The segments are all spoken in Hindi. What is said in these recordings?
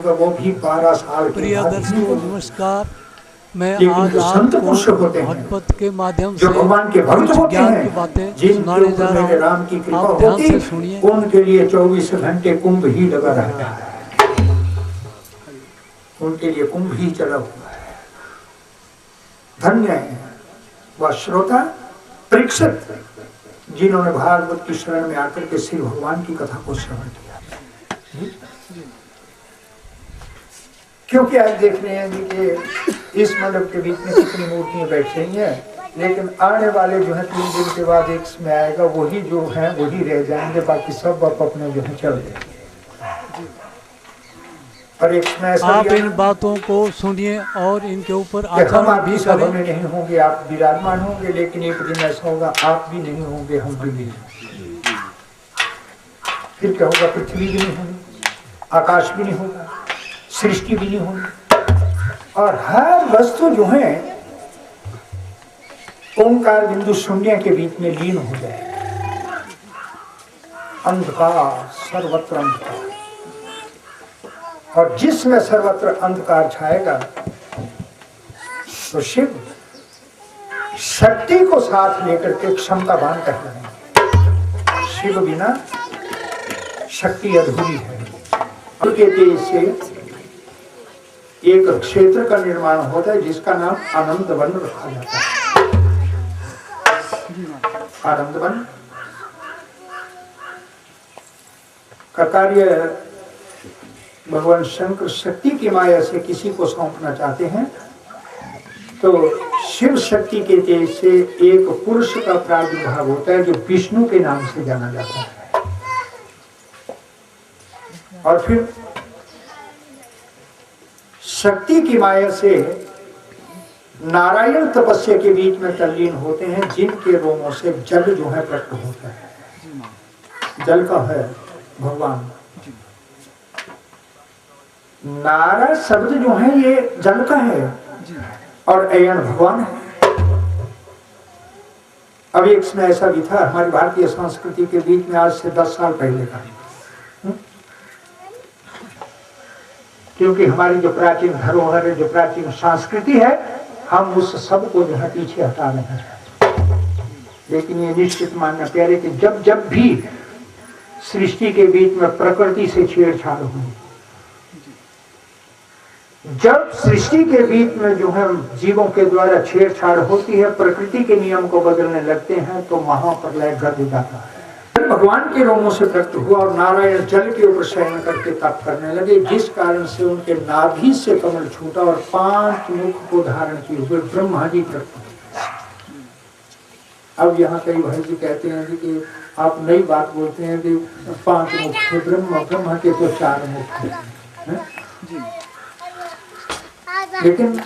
वो भी 12 साल के प्रिय बाद दर्शकों नमस्कार। मैं लेकिन आज जो संत पुरुष आपको होते हैं, भगवत के माध्यम जो से भगवान के भक्त कुछ होते ज्ञान हैं, की बातें जिनके सुनाने जा ऊपर रहा मेरे हूँ। राम की कृपा आप ध्यान होती, से सुनिए। उनके लिए 24 घंटे कुंभ ही लगा रहता है, उनके लिए कुंभ ही चला हुआ है। धन्य है वह श्रोता परीक्षित जिन्होंने भागवत की शरण में आकर के श्री भगवान की कथा को श्रवण किया। क्योंकि आज देख रहे हैं कि इस मंडप के बीच में कितनी मूर्तियां बैठ रही हैं, लेकिन आने वाले जो है 3 दिन के बाद एक समय आएगा, वही जो है वही रह जाएंगे, बाकी सब अपने जो है चल जाएंगे। और एक समय आप इन बातों को सुनिए और इनके ऊपर हम आचरण आपकी भी सभा करें। में नहीं होंगे, आप विराजमान होंगे, लेकिन एक दिन ऐसा होगा आप भी नहीं होंगे, हम भी नहीं। फिर क्या होगा? पृथ्वी भी नहीं होगी, आकाश भी नहीं होगा, सृष्टि भी नहीं होगी, और हर वस्तु जो है ओंकार बिंदु शून्य के बीच में लीन हो जाए। अंधकार, सर्वत्र अंधकार, और जिसमें सर्वत्र अंधकार छाएगा तो शिव शक्ति को साथ लेकर के क्षमतावान कहलाएंगे। शिव बिना शक्ति अधूरी है। उनके तेज से एक क्षेत्र का निर्माण होता है जिसका नाम आनंद वन रखा जाता है। आनंद वन का कार्य भगवान शंकर शक्ति की माया से किसी को सौंपना चाहते हैं तो शिव शक्ति के तेज से एक पुरुष का प्रादुर्भाव होता है जो विष्णु के नाम से जाना जाता है, और फिर शक्ति की माया से नारायण तपस्या के बीच में तल्लीन होते हैं, जिनके रोमों से जल जो है प्रकट होता है। जल का है भगवान। नारा शब्द जो है ये जल का है और अयन भगवान है। अब एक समय ऐसा भी था हमारी भारतीय संस्कृति के बीच में, आज से 10 साल पहले का, क्योंकि हमारी जो प्राचीन धरोहर है, जो प्राचीन संस्कृति है, हम उस सब को जो है पीछे हटा रहे हैं। लेकिन ये निश्चित मानना प्यारे कि जब जब भी सृष्टि के बीच में प्रकृति से छेड़छाड़ हुई, जब सृष्टि के बीच में जो है जीवों के द्वारा छेड़छाड़ होती है, प्रकृति के नियम को बदलने लगते हैं, तो महाप्रलय गर्ज जाता है। भगवान के रोमों से प्रकट हुआ और नारायण जल के ऊपर शयन करके तप करने लगे, जिस कारण से उनके नाभि से कमल छूटा और 5 मुख को धारण किए हुए ब्रह्मा जी प्रकट हुए। अब यहाँ कई भाई जी कहते हैं कि आप नई बात बोलते हैं कि 5 मुख थे ब्रह्मा, ब्रह्मा के तो 4 मुख थे, लेकिन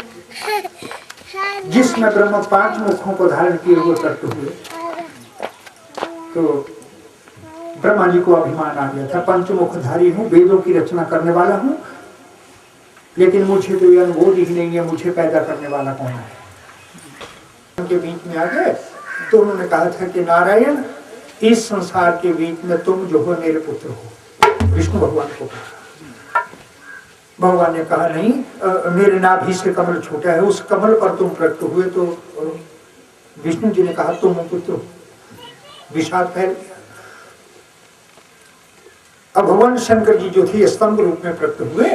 जिसमें ब्रह्मा 5 मुखों को धारण किए हुए प्रकट हुए तो ब्रह्मा जी को अभिमान आ गया था, पंचमुखधारी हूँ, वेदों की रचना करने वाला हूँ, लेकिन मुझे तो ये अनुभव ही नहीं है, मुझे पैदा करने वाला कौन है। उनके बीच में आ गए तो उन्होंने कहा था कि नारायण, इस संसार के बीच में तुम जो हो मेरे पुत्र हो। विष्णु भगवान को कहा। भगवान ने कहा नहीं, मेरे नाभि से कमल छूटा है, उस कमल पर तुम प्रकट हुए। तो विष्णु जी ने कहा तुम पुत्र हो। विषाद फैल गया। अब भगवान शंकर जी जो थे स्तंभ रूप में प्रकट हुए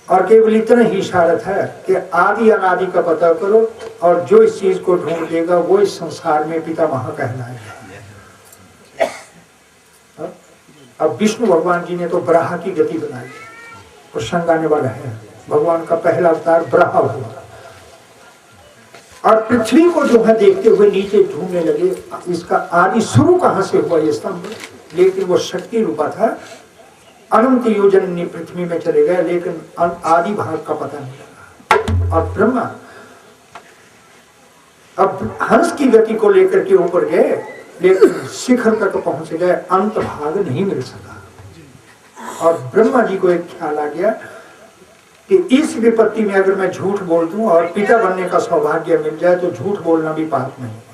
और केवल इतना ही इशारत है कि आदि अनादि का पता करो, और जो इस चीज को ढूंढ लेगा वो इस संसार में पितामह कहलाएगा। अब विष्णु भगवान जी ने तो बराह की गति बनाई, प्रसंग आने वाला है। भगवान का पहला अवतार बराह हुआ और पृथ्वी को जो है देखते हुए नीचे ढूंढने लगे, इसका आदि शुरू कहां से हुआ ये स्तंभ। लेकिन वो शक्ति रूपा था, अनंत योजन पृथ्वी में चले गए, लेकिन आदि भाग का पता नहीं लगा। और ब्रह्मा अब हंस की गति को लेकर के ऊपर गए, लेकिन शिखर तक पहुंच गए, अंत भाग नहीं मिल सका। और ब्रह्मा जी को एक ख्याल आ गया कि इस विपत्ति में अगर मैं झूठ बोल दूं और पिता बनने का सौभाग्य मिल जाए तो झूठ बोलना भी पाप नहीं है।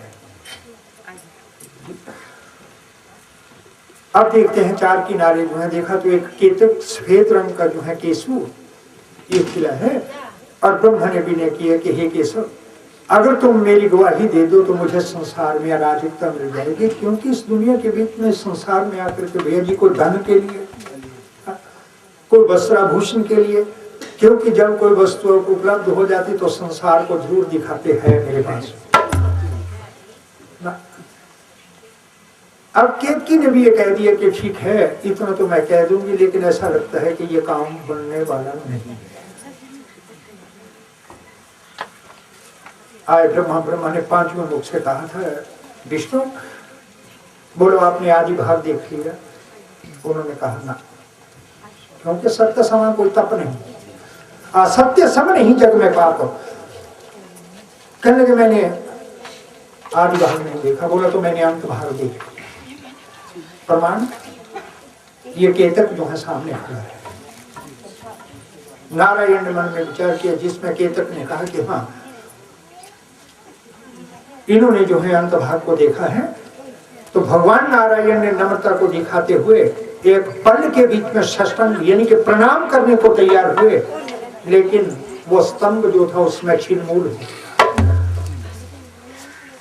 अब देखते हैं चार किनारे जो है, देखा तो एक केतक सफेद रंग का जो है केसु ये खिला है, और ब्रह्मा ने विनय किया कि हे केशव, अगर तुम मेरी गवाही दे दो तो मुझे संसार में अराजकता मिल जाएगी, क्योंकि इस दुनिया के बीच में संसार में आकर के भैया जी कोई धन के लिए, कोई वस्त्राभूषण के लिए, क्योंकि जब कोई वस्तु उपलब्ध हो जाती तो संसार को जरूर दिखाते हैं मेरे पास ना। अब केतकी ने भी ये कह दिया कि ठीक है इतना तो मैं कह दूंगी, लेकिन ऐसा लगता है कि ये काम बनने वाला नहीं है। आए ब्रह्मा ने पांचवें मुख से कहा था, विष्णु बोलो आपने आदि भाग देख लिया? उन्होंने कहा ना, क्योंकि सत्य समान कोई तप नहीं, असत्य सम नहीं जग में पाप। कहने लगे मैंने आदि भाग नहीं देखा। बोला तो मैंने अंत भाग देखा। प्रमाण ये केतक जो है सामने खड़ा है। नारायण ने मन में विचार किया, जिसमें केतक ने कहा कि हाँ इन्होंने जो है अंत भाग को देखा है, तो भगवान नारायण ने नम्रता को दिखाते हुए एक पल के बीच में साष्टांग यानी कि प्रणाम करने को तैयार हुए, लेकिन वो स्तंभ जो था उसमें छिन्नमूल हुआ।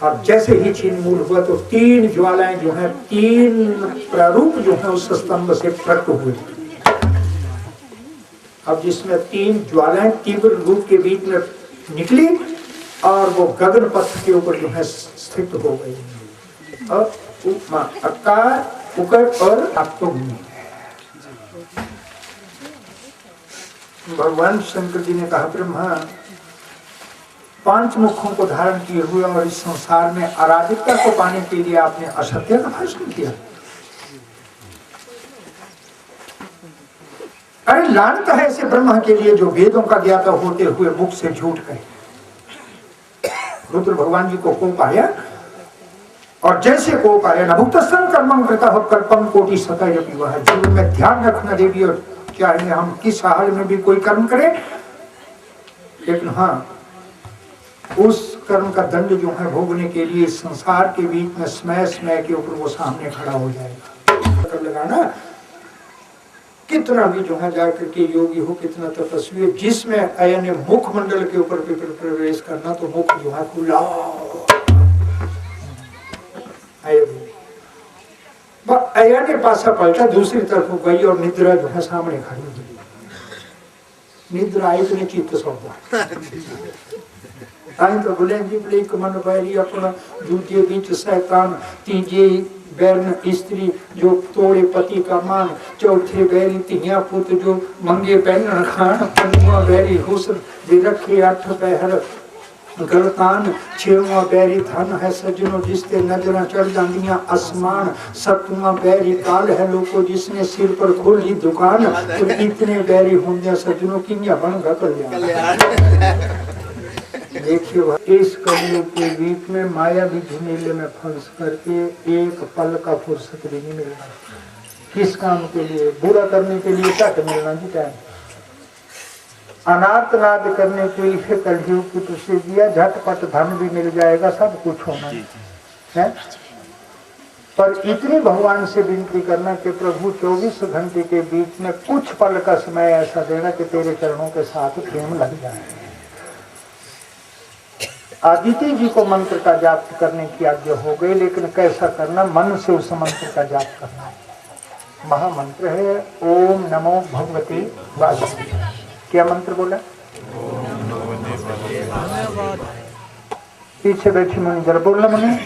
और जैसे ही छिन्नमूल हुआ तो तीन ज्वालाएं जो है, तीन प्रारूप जो है उस स्तंभ से प्रकट हुए। अब जिसमें तीन ज्वालाएं तीव्र रूप के बीच में निकली और वो गगन पथ के ऊपर जो है स्थित हो गई। और उपमा अकार उकर और आत्मभूमि। भगवान शंकर जी ने कहा, ब्रह्मा पांच मुखों को धारण किए हुए और इस संसार में अराजकता को पाने के लिए आपने असत्य का भाषण किया। अरे लानत है ऐसे ब्रह्मा के लिए जो वेदों का ज्ञाता होते हुए मुख से झूठ कहे। रुद्र भगवान जी को कोप आया, और जैसे कोप आया न भुक्तस्थं कर्मं कृतः कल्पं कोटि सतय विवाह। जीवन में ध्यान रखना देवी, और चाहे हम किस हाल में भी कोई कर्म करें, लेकिन हाँ उस कर्म का दंड जो है भोगने के लिए संसार के बीच में समय समय के ऊपर वो सामने खड़ा हो जाएगा। कर लगाना कितना भी जो है जाकर के योगी हो, कितना तपस्वी, जिसमें अयन मुखमंडल के ऊपर प्रवेश करना तो मुख जो है खुला। अय्या ने पासा पलटा, दूसरी तरफ गई और निद्रा जो है सामने खड़ी हुई। निद्रा आई तो चित्त सौदा आई तो बोले जी बोले मन बैरी अपना, दूजे बीच शैतान, तीजे बैरन स्त्री जो तोड़े पति का मान, चौथे बैरी तिहिया पुत्र जो मंगे पहन खान, पंजवा बैरी हुस्न दे रखे अठ पहर गलतान, छेवा बैरी धन है सजनों जिसते नजर चढ़ जांदियां आसमान, सतवां बैरी काल है लोगों जिसने सिर पर खोली दुकान, तो इतने बैरी होंगे सजनों की बन कल्याण। देखिए इस कलियुग के बीच में माया भी झमेले में फंस करके एक पल का फुर्सत भी नहीं मिल रहा। किस काम के लिए? बुरा करने के लिए क्या मिलना जी टाइम, अनाथनाद करने के लिए कलयुग की प्रसिद्धियां, झटपट धन भी मिल जाएगा, सब कुछ होना है। पर इतनी भगवान से विनती करना कि प्रभु 24 घंटे के बीच में कुछ पल का समय ऐसा देना कि तेरे चरणों के साथ प्रेम लग जाए। आदित्य जी को मंत्र का जाप करने की आज्ञा हो गई, लेकिन कैसा करना? मन से उस मंत्र का जाप करना है। महामंत्र है ओम नमो भगवते वासुदेवाय। क्या मंत्र बोला? पीछे बैठी मुनि जरा बोलना, मुनि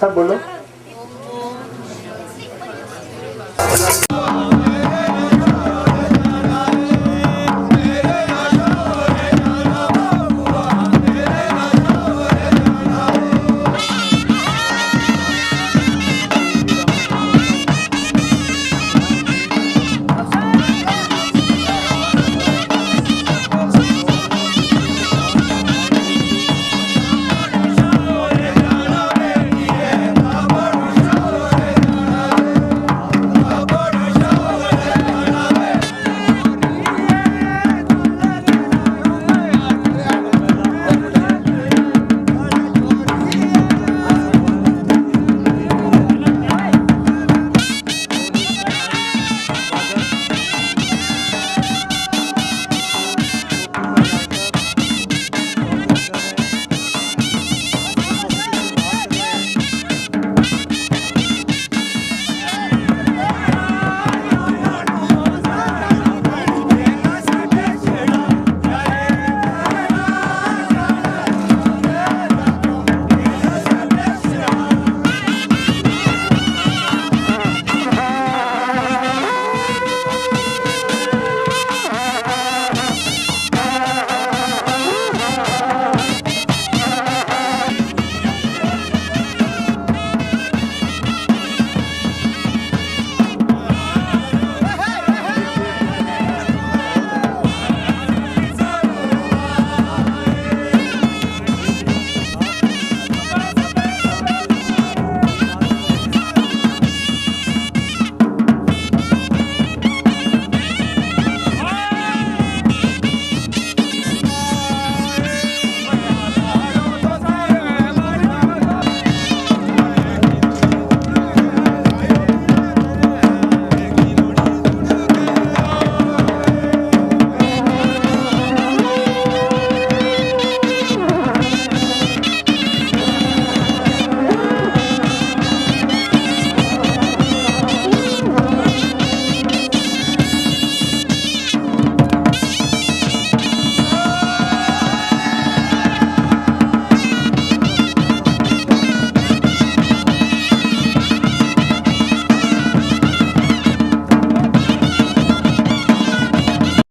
सब बोलो।